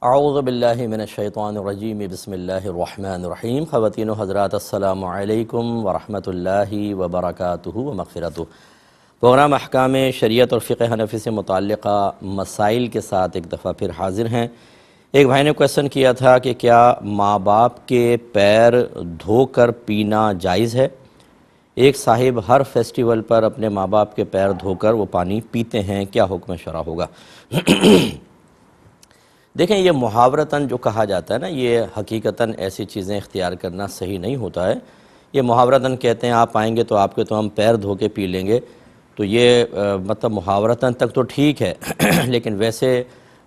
اعوذ باللہ من الشیطان الرجیم بسم اللہ الرحمن الرحیم۔ خواتین و حضرات السلام علیکم ورحمۃ اللہ وبرکاتہ و مغفرتہ۔ پروگرام احکام شریعت اور فقہ حنفی سے متعلقہ مسائل کے ساتھ ایک دفعہ پھر حاضر ہیں۔ ایک بھائی نے کویسچن کیا تھا کہ کیا ماں باپ کے پیر دھو کر پینا جائز ہے؟ ایک صاحب ہر فیسٹیول پر اپنے ماں باپ کے پیر دھو کر وہ پانی پیتے ہیں، کیا حکم شرع ہوگا؟ دیکھیں، یہ محاورتاً جو کہا جاتا ہے نا، یہ حقیقتاً ایسی چیزیں اختیار کرنا صحیح نہیں ہوتا ہے۔ یہ محاورتاً کہتے ہیں آپ آئیں گے تو آپ کے تو ہم پیر دھو کے پی لیں گے، تو یہ مطلب محاورتاً تک تو ٹھیک ہے، لیکن ویسے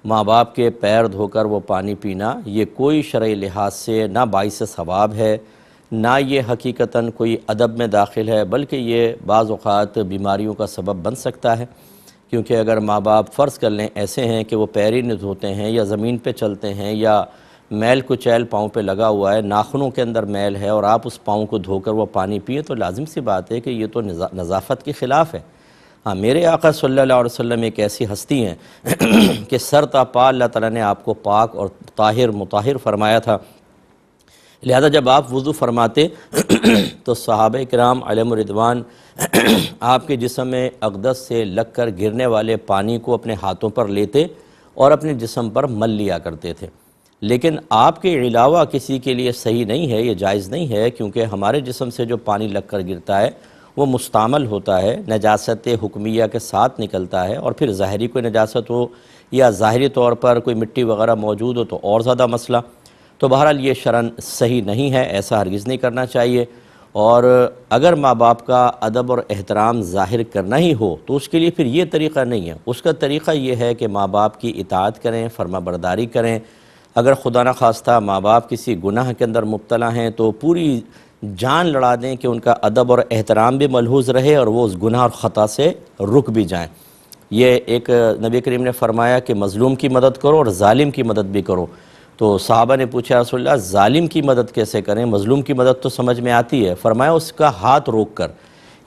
ماں باپ کے پیر دھو کر وہ پانی پینا یہ کوئی شرعی لحاظ سے نہ باعث ثواب ہے، نہ یہ حقیقتاً کوئی ادب میں داخل ہے، بلکہ یہ بعض اوقات بیماریوں کا سبب بن سکتا ہے۔ کیونکہ اگر ماں باپ فرض کر لیں ایسے ہیں کہ وہ پیر ہی نہیں دھوتے ہیں یا زمین پہ چلتے ہیں یا میل کچیل پاؤں پہ لگا ہوا ہے، ناخنوں کے اندر میل ہے اور آپ اس پاؤں کو دھو کر وہ پانی پیے، تو لازم سی بات ہے کہ یہ تو نظافت کے خلاف ہے۔ ہاں، میرے آقا صلی اللہ علیہ وسلم ایک ایسی ہستی ہیں کہ سر تا پا اللہ تعالیٰ نے آپ کو پاک اور طاہر مطہر فرمایا تھا، لہذا جب آپ وضو فرماتے تو صحابہ کرام علیہم الرضوان آپ کے جسم میں اقدس سے لگ کر گرنے والے پانی کو اپنے ہاتھوں پر لیتے اور اپنے جسم پر مل لیا کرتے تھے۔ لیکن آپ کے علاوہ کسی کے لیے صحیح نہیں ہے، یہ جائز نہیں ہے، کیونکہ ہمارے جسم سے جو پانی لگ کر گرتا ہے وہ مستعمل ہوتا ہے، نجاست حکمیہ کے ساتھ نکلتا ہے، اور پھر ظاہری کوئی نجاست ہو یا ظاہری طور پر کوئی مٹی وغیرہ موجود ہو تو اور زیادہ مسئلہ۔ تو بہرحال یہ شرعاً صحیح نہیں ہے، ایسا ہرگز نہیں کرنا چاہیے۔ اور اگر ماں باپ کا ادب اور احترام ظاہر کرنا ہی ہو تو اس کے لیے پھر یہ طریقہ نہیں ہے، اس کا طریقہ یہ ہے کہ ماں باپ کی اطاعت کریں، فرما برداری کریں۔ اگر خدا نخواستہ ماں باپ کسی گناہ کے اندر مبتلا ہیں تو پوری جان لڑا دیں کہ ان کا ادب اور احترام بھی ملحوظ رہے اور وہ اس گناہ اور خطا سے رک بھی جائیں۔ یہ ایک نبی کریم نے فرمایا کہ مظلوم کی مدد کرو اور ظالم کی مدد بھی کرو۔ تو صحابہ نے پوچھا رسول اللہ ظالم کی مدد کیسے کریں؟ مظلوم کی مدد تو سمجھ میں آتی ہے۔ فرمایا اس کا ہاتھ روک کر،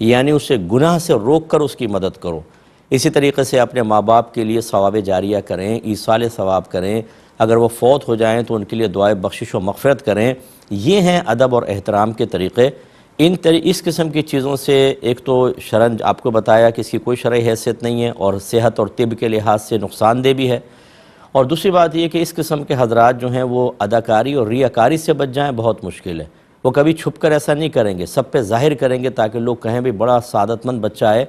یعنی اسے گناہ سے روک کر اس کی مدد کرو۔ اسی طریقے سے اپنے ماں باپ کے لیے ثواب جاریہ کریں، ایصال ثواب کریں، اگر وہ فوت ہو جائیں تو ان کے لیے دعائے بخشش و مغفرت کریں۔ یہ ہیں ادب اور احترام کے طریقے۔ اس قسم کی چیزوں سے ایک تو شرعاً آپ کو بتایا کہ اس کی کوئی شرعی حیثیت نہیں ہے اور صحت اور طب کے لحاظ سے نقصان دہ بھی ہے، اور دوسری بات یہ کہ اس قسم کے حضرات جو ہیں وہ اداکاری اور ریاکاری سے بچ جائیں بہت مشکل ہے۔ وہ کبھی چھپ کر ایسا نہیں کریں گے، سب پہ ظاہر کریں گے تاکہ لوگ کہیں بھی بڑا سعادت مند بچہ ہے،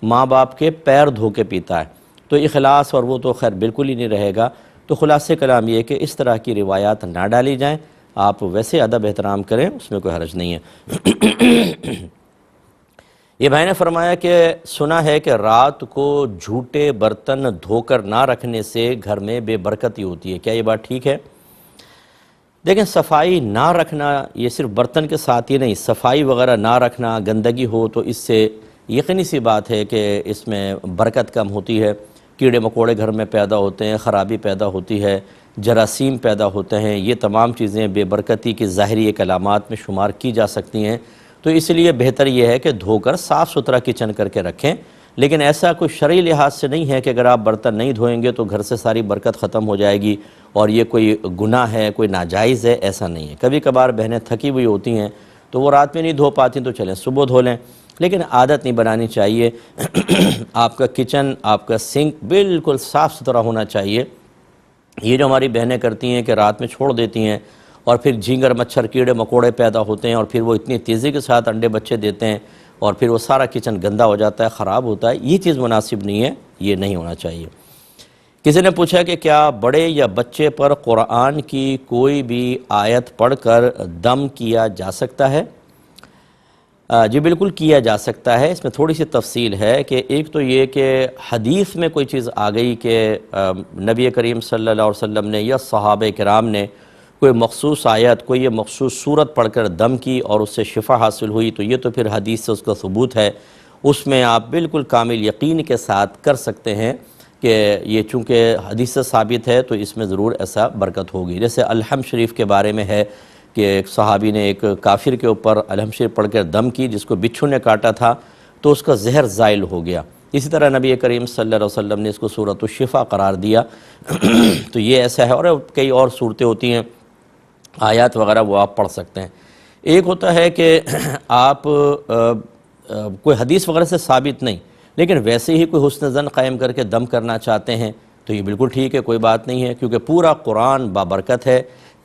ماں باپ کے پیر دھو کے پیتا ہے، تو اخلاص اور وہ تو خیر بالکل ہی نہیں رہے گا۔ تو خلاصہ کلام یہ ہے کہ اس طرح کی روایات نہ ڈالی جائیں، آپ ویسے ادب احترام کریں، اس میں کوئی حرج نہیں ہے۔ یہ بھائی نے فرمایا کہ سنا ہے کہ رات کو جھوٹے برتن دھو کر نہ رکھنے سے گھر میں بے برکتی ہوتی ہے، کیا یہ بات ٹھیک ہے؟ دیکھیں، صفائی نہ رکھنا یہ صرف برتن کے ساتھ ہی نہیں، صفائی وغیرہ نہ رکھنا، گندگی ہو تو اس سے یقینی سی بات ہے کہ اس میں برکت کم ہوتی ہے، کیڑے مکوڑے گھر میں پیدا ہوتے ہیں، خرابی پیدا ہوتی ہے، جراثیم پیدا ہوتے ہیں، یہ تمام چیزیں بے برکتی کی ظاہری ایک علامات میں شمار کی جا سکتی ہیں۔ تو اس لیے بہتر یہ ہے کہ دھو کر صاف ستھرا کچن کر کے رکھیں، لیکن ایسا کوئی شرعی لحاظ سے نہیں ہے کہ اگر آپ برتن نہیں دھوئیں گے تو گھر سے ساری برکت ختم ہو جائے گی اور یہ کوئی گناہ ہے، کوئی ناجائز ہے، ایسا نہیں ہے۔ کبھی کبھار بہنیں تھکی ہوئی ہوتی ہیں تو وہ رات میں نہیں دھو پاتی تو چلیں صبح دھو لیں، لیکن عادت نہیں بنانی چاہیے۔ آپ کا کچن، آپ کا سنک بالکل صاف ستھرا ہونا چاہیے۔ یہ جو ہماری بہنیں کرتی ہیں کہ رات میں چھوڑ دیتی ہیں اور پھر جھینگر مچھر کیڑے مکوڑے پیدا ہوتے ہیں اور پھر وہ اتنی تیزی کے ساتھ انڈے بچے دیتے ہیں اور پھر وہ سارا کچن گندا ہو جاتا ہے، خراب ہوتا ہے، یہ چیز مناسب نہیں ہے، یہ نہیں ہونا چاہیے۔ کسی نے پوچھا کہ کیا بڑے یا بچے پر قرآن کی کوئی بھی آیت پڑھ کر دم کیا جا سکتا ہے؟ جی بالکل کیا جا سکتا ہے۔ اس میں تھوڑی سی تفصیل ہے کہ ایک تو یہ کہ حدیث میں کوئی چیز آ گئی کہ نبی کریم صلی اللہ علیہ وسلم نے یا صحابہ کرام نے کوئی مخصوص آیت، کوئی یہ مخصوص صورت پڑھ کر دم کی اور اس سے شفا حاصل ہوئی، تو یہ تو پھر حدیث سے اس کا ثبوت ہے، اس میں آپ بالکل کامل یقین کے ساتھ کر سکتے ہیں کہ یہ چونکہ حدیث سے ثابت ہے تو اس میں ضرور ایسا برکت ہوگی۔ جیسے الحم شریف کے بارے میں ہے کہ ایک صحابی نے ایک کافر کے اوپر الحم شریف پڑھ کر دم کی، جس کو بچھو نے کاٹا تھا تو اس کا زہر زائل ہو گیا، اسی طرح نبی کریم صلی اللہ علیہ وسلم نے اس کو سورۃ الشفا قرار دیا تو یہ ایسا ہے، اور کئی اور صورتیں ہوتی ہیں، آیات وغیرہ وہ آپ پڑھ سکتے ہیں۔ ایک ہوتا ہے کہ آپ کوئی حدیث وغیرہ سے ثابت نہیں، لیکن ویسے ہی کوئی حسن ظن قائم کر کے دم کرنا چاہتے ہیں تو یہ بالکل ٹھیک ہے، کوئی بات نہیں ہے، کیونکہ پورا قرآن بابرکت ہے،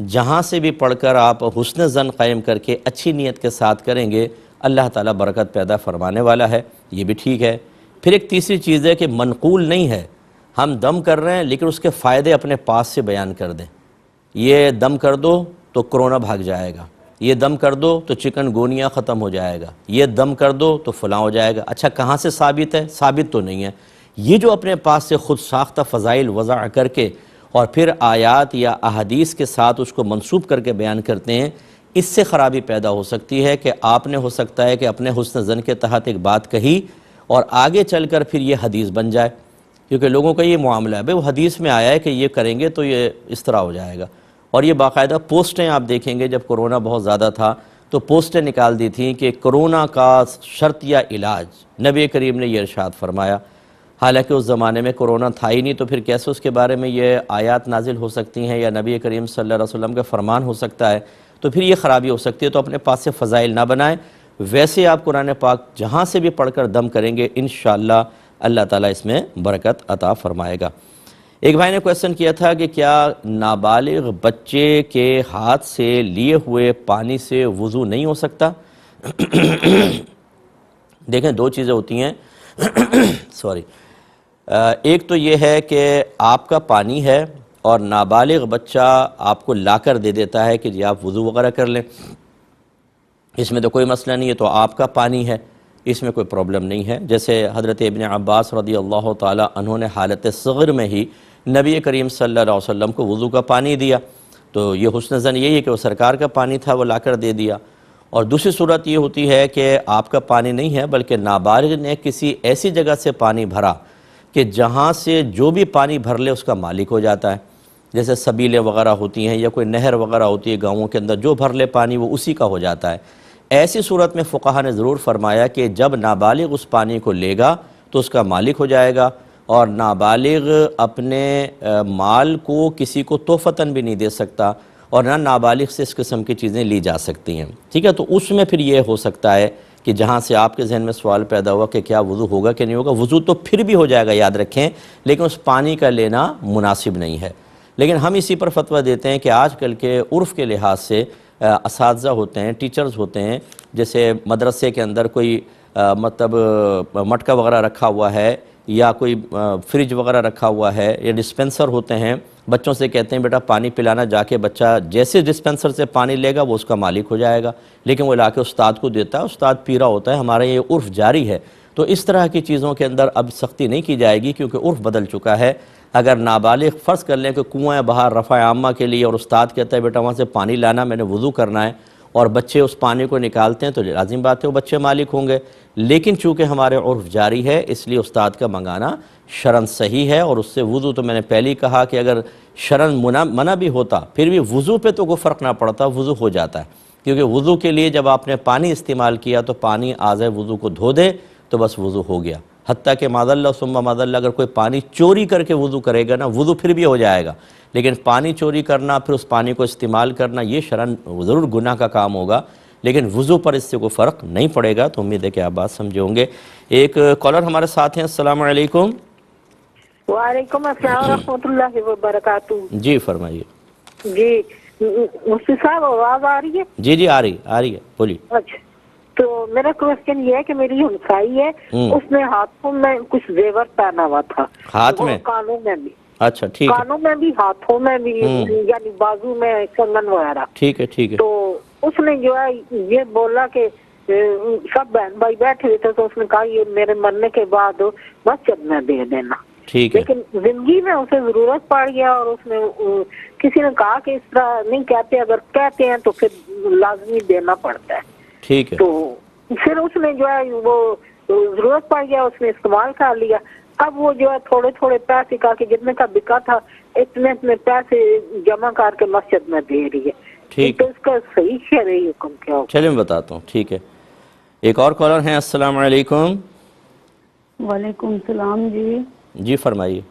جہاں سے بھی پڑھ کر آپ حسن ظن قائم کر کے اچھی نیت کے ساتھ کریں گے اللہ تعالیٰ برکت پیدا فرمانے والا ہے، یہ بھی ٹھیک ہے۔ پھر ایک تیسری چیز ہے کہ منقول نہیں ہے، ہم دم کر رہے ہیں لیکن اس کے فائدے اپنے پاس سے بیان کر دیں، یہ دم کر دو تو کرونا بھاگ جائے گا، یہ دم کر دو تو چکن گونیا ختم ہو جائے گا، یہ دم کر دو تو فلاں ہو جائے گا۔ اچھا کہاں سے ثابت ہے؟ ثابت تو نہیں ہے۔ یہ جو اپنے پاس سے خود ساختہ فضائل وضع کر کے اور پھر آیات یا احادیث کے ساتھ اس کو منسوب کر کے بیان کرتے ہیں، اس سے خرابی پیدا ہو سکتی ہے کہ آپ نے ہو سکتا ہے کہ اپنے حسن ظن کے تحت ایک بات کہی اور آگے چل کر پھر یہ حدیث بن جائے، کیونکہ لوگوں کا یہ معاملہ ہے، بھئی وہ حدیث میں آیا ہے کہ یہ کریں گے تو یہ اس طرح ہو جائے گا، اور یہ باقاعدہ پوسٹیں آپ دیکھیں گے، جب کرونا بہت زیادہ تھا تو پوسٹیں نکال دی تھیں کہ کرونا کا شرطیہ علاج نبی کریم نے یہ ارشاد فرمایا، حالانکہ اس زمانے میں کرونا تھا ہی نہیں، تو پھر کیسے اس کے بارے میں یہ آیات نازل ہو سکتی ہیں یا نبی کریم صلی اللہ علیہ وسلم کا فرمان ہو سکتا ہے؟ تو پھر یہ خرابی ہو سکتی ہے، تو اپنے پاس سے فضائل نہ بنائیں، ویسے آپ قرآن پاک جہاں سے بھی پڑھ کر دم کریں گے انشاءاللہ اللہ تعالیٰ اس میں برکت عطا فرمائے گا۔ ایک بھائی نے کویسچن کیا تھا کہ کیا نابالغ بچے کے ہاتھ سے لیے ہوئے پانی سے وضو نہیں ہو سکتا؟ دیکھیں دو چیزیں ہوتی ہیں سوری، ایک تو یہ ہے کہ آپ کا پانی ہے اور نابالغ بچہ آپ کو لا کر دے دیتا ہے کہ جی آپ وضو وغیرہ کر لیں، اس میں تو کوئی مسئلہ نہیں ہے، تو آپ کا پانی ہے، اس میں کوئی پرابلم نہیں ہے۔ جیسے حضرت ابن عباس رضی اللہ تعالی عنہ نے حالت صغر میں ہی نبی کریم صلی اللہ علیہ وسلم کو وضو کا پانی دیا، تو یہ حسن ظن یہی ہے کہ وہ سرکار کا پانی تھا، وہ لا کر دے دیا۔ اور دوسری صورت یہ ہوتی ہے کہ آپ کا پانی نہیں ہے بلکہ نابالغ نے کسی ایسی جگہ سے پانی بھرا کہ جہاں سے جو بھی پانی بھر لے اس کا مالک ہو جاتا ہے، جیسے سبیلیں وغیرہ ہوتی ہیں یا کوئی نہر وغیرہ ہوتی ہے گاؤں کے اندر، جو بھر لے پانی وہ اسی کا ہو جاتا ہے۔ ایسی صورت میں فقہا نے ضرور فرمایا کہ جب نابالغ اس پانی کو لے گا تو اس کا مالک ہو جائے گا، اور نابالغ اپنے مال کو کسی کو تحفتاً بھی نہیں دے سکتا، اور نہ نابالغ سے اس قسم کی چیزیں لی جا سکتی ہیں، ٹھیک ہے؟ تو اس میں پھر یہ ہو سکتا ہے کہ جہاں سے آپ کے ذہن میں سوال پیدا ہوا کہ کیا وضو ہوگا کہ نہیں ہوگا، وضو تو پھر بھی ہو جائے گا، یاد رکھیں، لیکن اس پانی کا لینا مناسب نہیں ہے۔ لیکن ہم اسی پر فتویٰ دیتے ہیں کہ آج کل کے عرف کے لحاظ سے اساتذہ ہوتے ہیں، ٹیچرز ہوتے ہیں، جیسے مدرسے کے اندر کوئی مطلب مٹکا وغیرہ رکھا ہوا ہے یا کوئی فریج وغیرہ رکھا ہوا ہے یا ڈسپینسر ہوتے ہیں، بچوں سے کہتے ہیں بیٹا پانی پلانا، جا کے بچہ جیسے ڈسپینسر سے پانی لے گا وہ اس کا مالک ہو جائے گا، لیکن وہ لا کے استاد کو دیتا ہے، استاد پی رہا ہوتا ہے، ہمارا یہ عرف جاری ہے۔ تو اس طرح کی چیزوں کے اندر اب سختی نہیں کی جائے گی کیونکہ عرف بدل چکا ہے۔ اگر نابالغ فرض کر لیں کہ کنویں باہر رفع عامہ کے لیے اور استاد کہتا ہے بیٹا وہاں سے پانی لانا، میں نے وضو کرنا ہے، اور بچے اس پانی کو نکالتے ہیں تو لازم بات ہے وہ بچے مالک ہوں گے، لیکن چونکہ ہمارے عرف جاری ہے اس لیے استاد کا منگانا شرعاً صحیح ہے، اور اس سے وضو تو میں نے پہلے ہی کہا کہ اگر شرعاً منع بھی ہوتا پھر بھی وضو پہ تو کوئی فرق نہ پڑتا، وضو ہو جاتا ہے، کیونکہ وضو کے لیے جب آپ نے پانی استعمال کیا تو پانی اعضائے وضو کو دھو دے تو بس وضو ہو گیا، حتیٰ کہ معذاللہ ثم معذاللہ اگر کوئی پانی چوری کر کے وضو کرے گا نا، وضو پھر بھی ہو جائے گا، لیکن پانی چوری کرنا پھر اس پانی کو استعمال کرنا یہ شرعاً ضرور گناہ کا کام ہوگا، لیکن وضو پر اس سے کوئی فرق نہیں پڑے گا۔ تو امید ہے کہ آپ بات سمجھے ہوں گے۔ ایک کالر ہمارے ساتھ ہیں، السلام علیکم۔ وعلیکم السلام ورحمۃ اللہ وبرکاتہ۔ جی فرمائیے۔ جی مفتی صاحب آواز آ رہی ہے؟ جی جی آ رہی ہے، بولیے۔ اچھا، تو میرا کوشچن یہ ہے کہ میری ہمسائی ہے، اس نے ہاتھوں میں کچھ زیور پہنا ہوا تھا، ہاتھ میں؟ کانوں میں بھی۔ اچھا ٹھیک ہے، کانوں میں بھی، ہاتھوں میں بھی، یعنی بازو میں کنگن وغیرہ۔ ٹھیک ہے ٹھیک ہے۔ تو اس نے جو ہے یہ بولا کہ سب بہن بھائی بیٹھے ہوئے تھے تو اس نے کہا یہ میرے مرنے کے بعد مسجد میں دے دینا، ٹھیک ہے۔ لیکن زندگی میں اسے ضرورت پڑ گیا اور اس نے کسی نے کہا کہ اس طرح نہیں کہتے، اگر کہتے ہیں تو پھر لازمی دینا پڑتا ہے، ٹھیک ہے۔ تو پھر اس نے جو ہے وہ ضرورت پڑ گیا، اس نے استعمال کر لیا، اب وہ جو ہے تھوڑے تھوڑے پیسے کر کے جتنے کا بکا تھا اتنے پیسے جمع کر کے مسجد میں دے رہی ہے، ٹھیک تو اس کا صحیح شرعی حکم کیا ہوگا؟ چلیں میں بتاتا ہوں، ٹھیک ہے۔ ایک اور کالر ہیں، السلام علیکم۔ وعلیکم السلام جی. جی فرمائیے.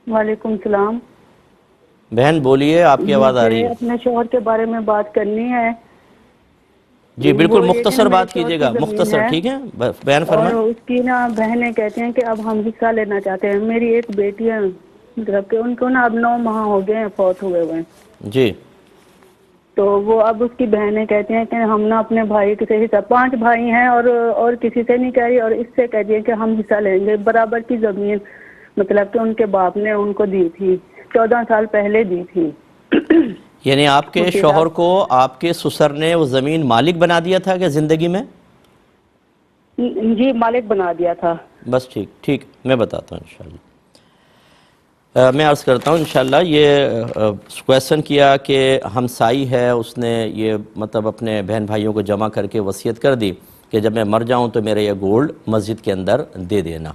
وعلیکم السلام. بہن بولیے، آپ کی آواز آ رہی مجھے ہے. اپنے شوہر کے بارے میں بات کرنی ہے. جی بالکل وہ یہ کہ مختصر میرے بات شوہر کیجیے کی گا، زمین مختصر، ہے ٹھیک ہے، بیان اور فرمائیں. اس کی نا بہنیں کہتے ہیں کہ اب ہم حصہ لینا چاہتے ہیں. میری ایک بیٹی ہے، مطلب کہ ان کو نا اب 9 ماہ ہو گئے ہیں فوت ہوئے ہوئے. جی تو وہ اب اس کی بہنیں کہتی ہیں کہ ہم نا اپنے بھائی سے حصہ، 5 بھائی ہیں اور کسی سے نہیں کہہ رہی، اور اس سے کہتی ہیں کہ ہم حصہ لیں گے. برابر کی زمین مطلب کہ ان کے باپ نے ان کو دی تھی، 14 سال پہلے دی تھی. یعنی آپ وہ کے پھر شوہر اب کو آپ کے سسر نے وہ زمین مالک بنا دیا تھا کہ زندگی میں؟ جی مالک بنا دیا تھا. بس ٹھیک میں بتاتا ہوں انشاءاللہ. میں عرض کرتا ہوں انشاءاللہ. یہ کویسچن کیا کہ ہمسائی ہے، اس نے یہ مطلب اپنے بہن بھائیوں کو جمع کر کے وصیت کر دی کہ جب میں مر جاؤں تو میرے یہ گولڈ مسجد کے اندر دے دینا.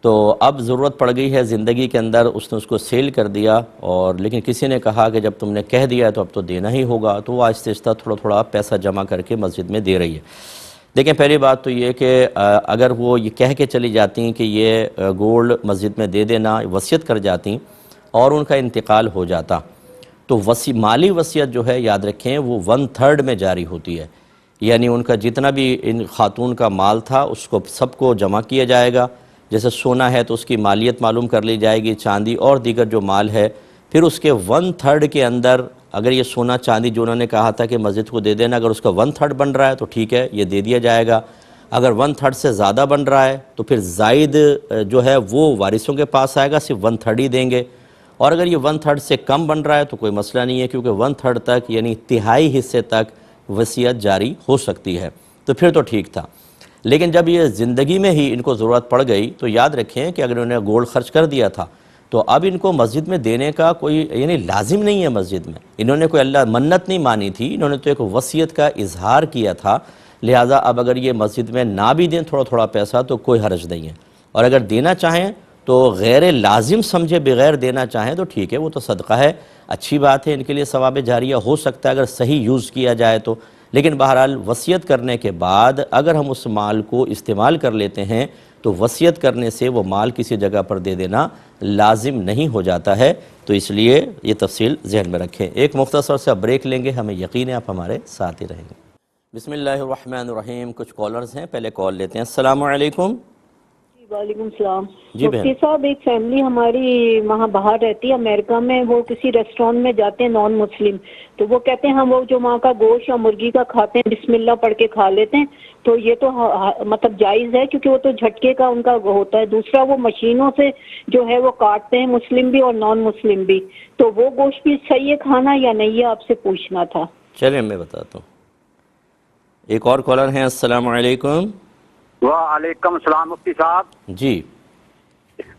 تو اب ضرورت پڑ گئی ہے زندگی کے اندر، اس نے اس کو سیل کر دیا، اور لیکن کسی نے کہا کہ جب تم نے کہہ دیا ہے تو اب تو دینا ہی ہوگا. تو وہ آہستہ آہستہ تھوڑا تھوڑا پیسہ جمع کر کے مسجد میں دے رہی ہے. دیکھیں پہلی بات تو یہ کہ اگر وہ یہ کہہ کے چلی جاتی کہ یہ گولڈ مسجد میں دے دینا، وصیت کر جاتی اور ان کا انتقال ہو جاتا، تو مالی وصیت جو ہے یاد رکھیں وہ 1/3 میں جاری ہوتی ہے. یعنی ان کا جتنا بھی ان خاتون کا مال تھا اس کو سب کو جمع کیا جائے گا. جیسے سونا ہے تو اس کی مالیت معلوم کر لی جائے گی، چاندی اور دیگر جو مال ہے، پھر اس کے 1/3 کے اندر اگر یہ سونا چاندی جو انہوں نے کہا تھا کہ مسجد کو دے دینا، اگر اس کا 1/3 بن رہا ہے تو ٹھیک ہے، یہ دے دیا جائے گا. اگر 1/3 سے زیادہ بن رہا ہے تو پھر زائد جو ہے وہ وارثوں کے پاس آئے گا، صرف 1/3 ہی دیں گے. اور اگر یہ 1/3 سے کم بن رہا ہے تو کوئی مسئلہ نہیں ہے، کیونکہ 1/3 تک یعنی تہائی حصے تک وصیت جاری ہو سکتی ہے، تو پھر تو ٹھیک تھا. لیکن جب یہ زندگی میں ہی ان کو ضرورت پڑ گئی تو یاد رکھیں کہ اگر انہوں نے گولڈ خرچ کر دیا تھا تو اب ان کو مسجد میں دینے کا کوئی یعنی لازم نہیں ہے. مسجد میں انہوں نے کوئی اللہ منت نہیں مانی تھی، انہوں نے تو ایک وصیت کا اظہار کیا تھا. لہٰذا اب اگر یہ مسجد میں نہ بھی دیں تھوڑا تھوڑا پیسہ تو کوئی حرج نہیں ہے. اور اگر دینا چاہیں تو غیر لازم سمجھے بغیر دینا چاہیں تو ٹھیک ہے، وہ تو صدقہ ہے، اچھی بات ہے، ان کے لیے ثواب جاریہ ہو سکتا ہے اگر صحیح یوز کیا جائے تو. لیکن بہرحال وصیت کرنے کے بعد اگر ہم اس مال کو استعمال کر لیتے ہیں تو وصیت کرنے سے وہ مال کسی جگہ پر دے دینا لازم نہیں ہو جاتا ہے. تو اس لیے یہ تفصیل ذہن میں رکھیں. ایک مختصر سا بریک لیں گے، ہمیں یقین ہے آپ ہمارے ساتھ ہی رہیں گے. بسم اللہ الرحمن الرحیم. کچھ کالرز ہیں، پہلے کال لیتے ہیں. السلام علیکم. وعلیکم السلام. جی بہن. مفتی صاحب، ایک فیملی ہماری وہاں باہر رہتی ہے امریکہ میں، وہ کسی ریسٹورینٹ میں جاتے ہیں نان مسلم، تو وہ کہتے ہیں ہم وہ جو وہاں کا گوشت یا مرغی کا کھاتے ہیں بسم اللہ پڑھ کے کھا لیتے ہیں، تو یہ تو مطلب جائز ہے کیونکہ وہ تو جھٹکے کا ان کا ہوتا ہے. دوسرا وہ مشینوں سے جو ہے وہ کاٹتے ہیں مسلم بھی اور نان مسلم بھی، تو وہ گوشت بھی صحیح ہے کھانا یا نہیں، یہ آپ سے پوچھنا تھا. چلیں میں بتاتا ہوں. ایک اور کالر ہیں. السلام علیکم. وعلیکم السلام مفتی صاحب. جی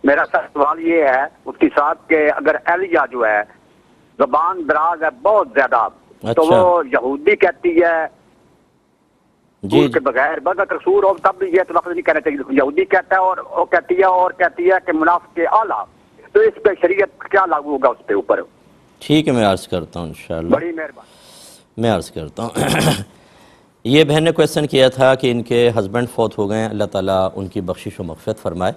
میرا سوال یہ ہے مفتی صاحب کہ اگر اہلیہ جو ہے زبان دراز ہے بہت زیادہ، تو اچھا. وہ یہودی کہتی ہے جی کے بغیر بغیر قصور ہو تب بھی یہ تو لفظ نہیں کہنا چاہیے، یہودی کہتا ہے اور وہ کہتی ہے کہ منافق اعلیٰ، تو اس پہ شریعت کیا لاگو ہوگا اس پہ اوپر؟ ٹھیک ہے، میں عرض کرتا ہوں انشاءاللہ. بڑی مہربانی. میں عرض کرتا ہوں. یہ بہن نے کویسچن کیا تھا کہ ان کے ہسبینڈ فوت ہو گئے ہیں، اللہ تعالیٰ ان کی بخشش و مغفرت فرمائے.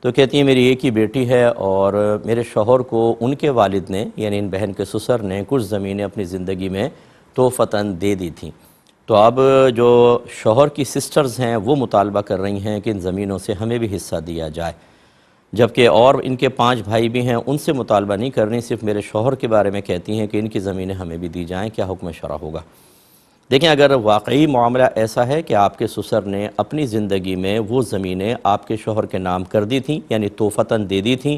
تو کہتی ہیں میری ایک ہی بیٹی ہے اور میرے شوہر کو ان کے والد نے یعنی ان بہن کے سسر نے کچھ زمینیں اپنی زندگی میں تحفتاً دے دی تھیں. تو اب جو شوہر کی سسٹرز ہیں وہ مطالبہ کر رہی ہیں کہ ان زمینوں سے ہمیں بھی حصہ دیا جائے، جبکہ اور ان کے 5 بھائی بھی ہیں، ان سے مطالبہ نہیں کر رہی، صرف میرے شوہر کے بارے میں کہتی ہیں کہ ان کی زمینیں ہمیں بھی دی جائیں. کیا حکم شرع ہوگا؟ دیکھیں اگر واقعی معاملہ ایسا ہے کہ آپ کے سسر نے اپنی زندگی میں وہ زمینیں آپ کے شوہر کے نام کر دی تھیں یعنی تحفتاً دے دی تھیں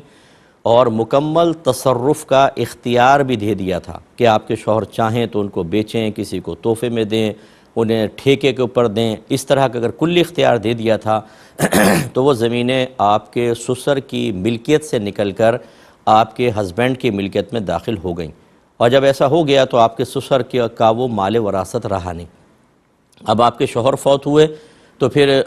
اور مکمل تصرف کا اختیار بھی دے دیا تھا کہ آپ کے شوہر چاہیں تو ان کو بیچیں، کسی کو تحفے میں دیں، انہیں ٹھیکے کے اوپر دیں، اس طرح کا اگر کلی اختیار دے دیا تھا تو وہ زمینیں آپ کے سسر کی ملکیت سے نکل کر آپ کے ہسبینڈ کی ملکیت میں داخل ہو گئیں. اور جب ایسا ہو گیا تو آپ کے سسر کا وہ مال وراثت رہا نہیں. اب آپ کے شوہر فوت ہوئے تو پھر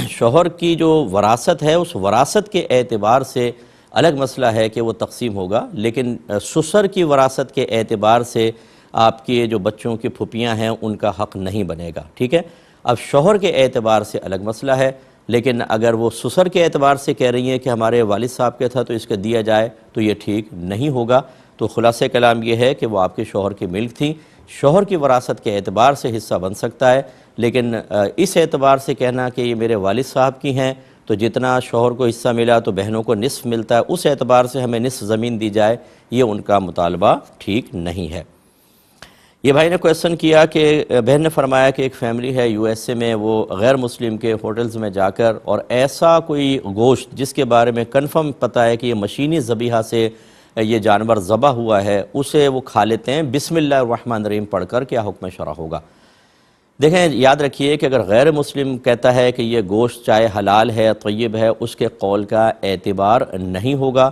شوہر کی جو وراثت ہے اس وراثت کے اعتبار سے الگ مسئلہ ہے کہ وہ تقسیم ہوگا، لیکن سسر کی وراثت کے اعتبار سے آپ کی جو بچوں کی پھپھیاں ہیں ان کا حق نہیں بنے گا. ٹھیک ہے. اب شوہر کے اعتبار سے الگ مسئلہ ہے. لیکن اگر وہ سسر کے اعتبار سے کہہ رہی ہیں کہ ہمارے والد صاحب کے تھا تو اس کا دیا جائے تو یہ ٹھیک نہیں ہوگا۔ تو خلاصہ کلام یہ ہے کہ وہ آپ کے شوہر کی ملک تھی، شوہر کی وراثت کے اعتبار سے حصہ بن سکتا ہے، لیکن اس اعتبار سے کہنا کہ یہ میرے والد صاحب کی ہیں تو جتنا شوہر کو حصہ ملا تو بہنوں کو نصف ملتا ہے، اس اعتبار سے ہمیں نصف زمین دی جائے، یہ ان کا مطالبہ ٹھیک نہیں ہے۔ یہ بھائی نے کویسچن کیا کہ بہن نے فرمایا کہ ایک فیملی ہے یو ایس اے میں، وہ غیر مسلم کے ہوٹلز میں جا کر اور ایسا کوئی گوشت جس کے بارے میں کنفرم پتہ ہے کہ یہ مشینی ذبیحہ سے یہ جانور ذبح ہوا ہے، اسے وہ کھا لیتے ہیں بسم اللہ الرحمن الرحیم پڑھ کر، کیا حکم شرع ہوگا؟ دیکھیں، یاد رکھیے کہ اگر غیر مسلم کہتا ہے کہ یہ گوشت چاہے حلال ہے، طیب ہے، اس کے قول کا اعتبار نہیں ہوگا،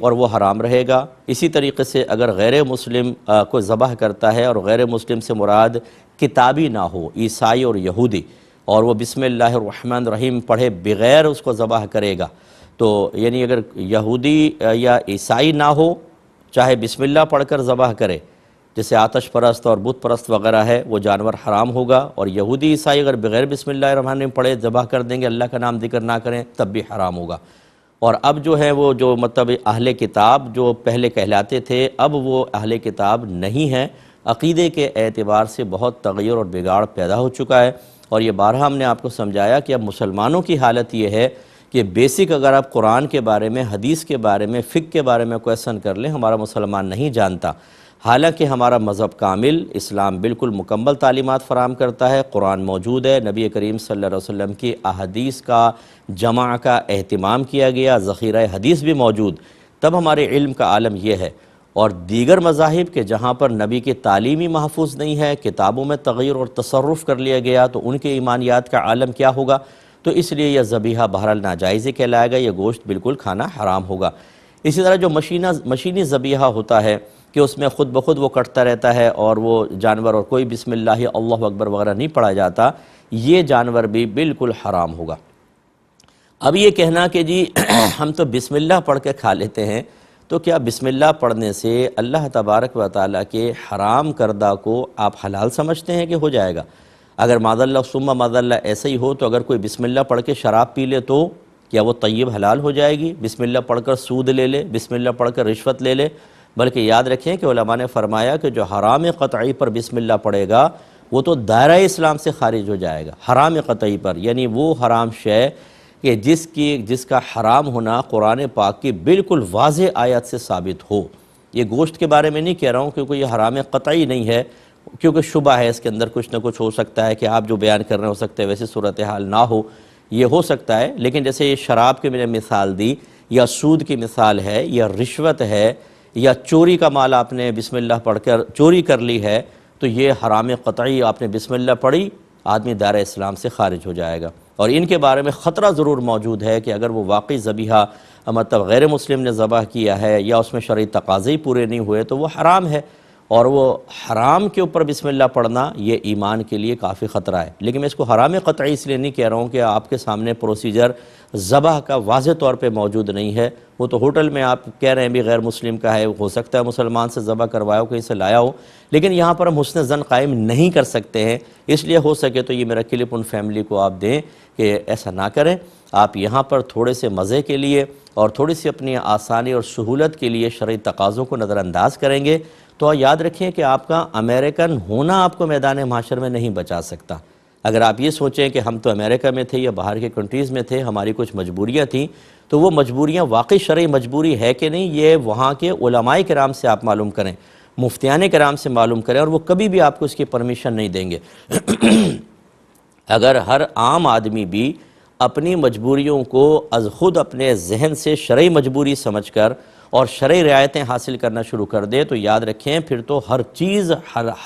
اور وہ حرام رہے گا۔ اسی طریقے سے اگر غیر مسلم کو ذبح کرتا ہے اور غیر مسلم سے مراد کتابی نہ ہو، عیسائی اور یہودی، اور وہ بسم اللہ الرحمن الرحیم پڑھے بغیر اس کو ذبح کرے گا، تو یعنی اگر یہودی یا عیسائی نہ ہو، چاہے بسم اللہ پڑھ کر ذبح کرے، جیسے آتش پرست اور بت پرست وغیرہ ہے، وہ جانور حرام ہوگا، اور یہودی عیسائی اگر بغیر بسم اللہ الرحمن الرحیم پڑھے ذبح کر دیں گے، اللہ کا نام ذکر نہ کریں، تب بھی حرام ہوگا۔ اور اب جو ہے وہ جو مطلب اہل کتاب جو پہلے کہلاتے تھے، اب وہ اہل کتاب نہیں ہیں، عقیدے کے اعتبار سے بہت تغیر اور بگاڑ پیدا ہو چکا ہے، اور یہ بارہا ہم نے آپ کو سمجھایا کہ اب مسلمانوں کی حالت یہ ہے کہ بیسک اگر آپ قرآن کے بارے میں، حدیث کے بارے میں، فقہ کے بارے میں کویسچن کر لیں، ہمارا مسلمان نہیں جانتا، حالانکہ ہمارا مذہب کامل، اسلام بالکل مکمل تعلیمات فراہم کرتا ہے، قرآن موجود ہے، نبی کریم صلی اللہ علیہ وسلم کی احادیث کا جمع کا اہتمام کیا گیا، ذخیرہ حدیث بھی موجود، تب ہمارے علم کا عالم یہ ہے۔ اور دیگر مذاہب کے جہاں پر نبی کی تعلیمی محفوظ نہیں ہے، کتابوں میں تغیر اور تصرف کر لیا گیا، تو ان کے ایمانیات کا عالم کیا ہوگا؟ تو اس لیے یہ ذبیحہ بہرحال ناجائز کہلائے گا، یہ گوشت بالکل کھانا حرام ہوگا۔ اسی طرح جو مشینی ذبیحہ ہوتا ہے کہ اس میں خود بخود وہ کٹتا رہتا ہے اور وہ جانور اور کوئی بسم اللہ اللہ اکبر وغیرہ نہیں پڑھا جاتا، یہ جانور بھی بالکل حرام ہوگا۔ اب یہ کہنا کہ جی ہم تو بسم اللہ پڑھ کے کھا لیتے ہیں، تو کیا بسم اللہ پڑھنے سے اللہ تبارک و تعالیٰ کے حرام کردہ کو آپ حلال سمجھتے ہیں کہ ہو جائے گا؟ اگر معاذ اللہ ثم معاذ اللہ ایسا ہی ہو تو اگر کوئی بسم اللہ پڑھ کے شراب پی لے تو کیا وہ طیب حلال ہو جائے گی؟ بسم اللہ پڑھ کر سود لے لے، بسم اللہ پڑھ کر رشوت لے لے؟ بلکہ یاد رکھیں کہ علماء نے فرمایا کہ جو حرام قطعی پر بسم اللہ پڑھے گا وہ تو دائرہ اسلام سے خارج ہو جائے گا۔ حرام قطعی پر یعنی وہ حرام شے کہ جس کا حرام ہونا قرآن پاک کی بالکل واضح آیت سے ثابت ہو۔ یہ گوشت کے بارے میں نہیں کہہ رہا ہوں کیونکہ یہ حرام قطعی نہیں ہے، کیونکہ شبہ ہے اس کے اندر، کچھ نہ کچھ ہو سکتا ہے کہ آپ جو بیان کر رہے ہو سکتے ہیں ویسے صورتحال نہ ہو، یہ ہو سکتا ہے، لیکن جیسے یہ شراب کی میں نے مثال دی، یا سود کی مثال ہے، یا رشوت ہے، یا چوری کا مال آپ نے بسم اللہ پڑھ کر چوری کر لی ہے، تو یہ حرام قطعی آپ نے بسم اللہ پڑھی، آدمی دائرہ اسلام سے خارج ہو جائے گا۔ اور ان کے بارے میں خطرہ ضرور موجود ہے کہ اگر وہ واقعی ذبیحہ مطلب غیر مسلم نے ذبح کیا ہے یا اس میں شرعی تقاضے ہی پورے نہیں ہوئے تو وہ حرام ہے، اور وہ حرام کے اوپر بسم اللہ پڑھنا یہ ایمان کے لیے کافی خطرہ ہے۔ لیکن میں اس کو حرام قطعی اس لیے نہیں کہہ رہا ہوں کہ آپ کے سامنے پروسیجر ذبح کا واضح طور پہ موجود نہیں ہے، وہ تو ہوٹل میں آپ کہہ رہے ہیں بھی غیر مسلم کا ہے، ہو سکتا ہے مسلمان سے ذبح کروایا ہو، کہیں سے لایا ہو، لیکن یہاں پر ہم حسن ظن قائم نہیں کر سکتے ہیں، اس لیے ہو سکے تو یہ میرا کلپ ان فیملی کو آپ دیں کہ ایسا نہ کریں۔ آپ یہاں پر تھوڑے سے مزے کے لیے اور تھوڑی سی اپنی آسانی اور سہولت کے لیے شرعی تقاضوں کو نظر انداز کریں گے تو یاد رکھیں کہ آپ کا امریکن ہونا آپ کو میدان محشر میں نہیں بچا سکتا۔ اگر آپ یہ سوچیں کہ ہم تو امریکہ میں تھے یا باہر کے کنٹریز میں تھے، ہماری کچھ مجبوریاں تھیں، تو وہ مجبوریاں واقعی شرعی مجبوری ہے کہ نہیں، یہ وہاں کے علماء کرام سے آپ معلوم کریں، مفتیان کرام سے معلوم کریں، اور وہ کبھی بھی آپ کو اس کی پرمیشن نہیں دیں گے۔ اگر ہر عام آدمی بھی اپنی مجبوریوں کو از خود اپنے ذہن سے شرعی مجبوری سمجھ کر اور شرعی رعایتیں حاصل کرنا شروع کر دے تو یاد رکھیں پھر تو ہر چیز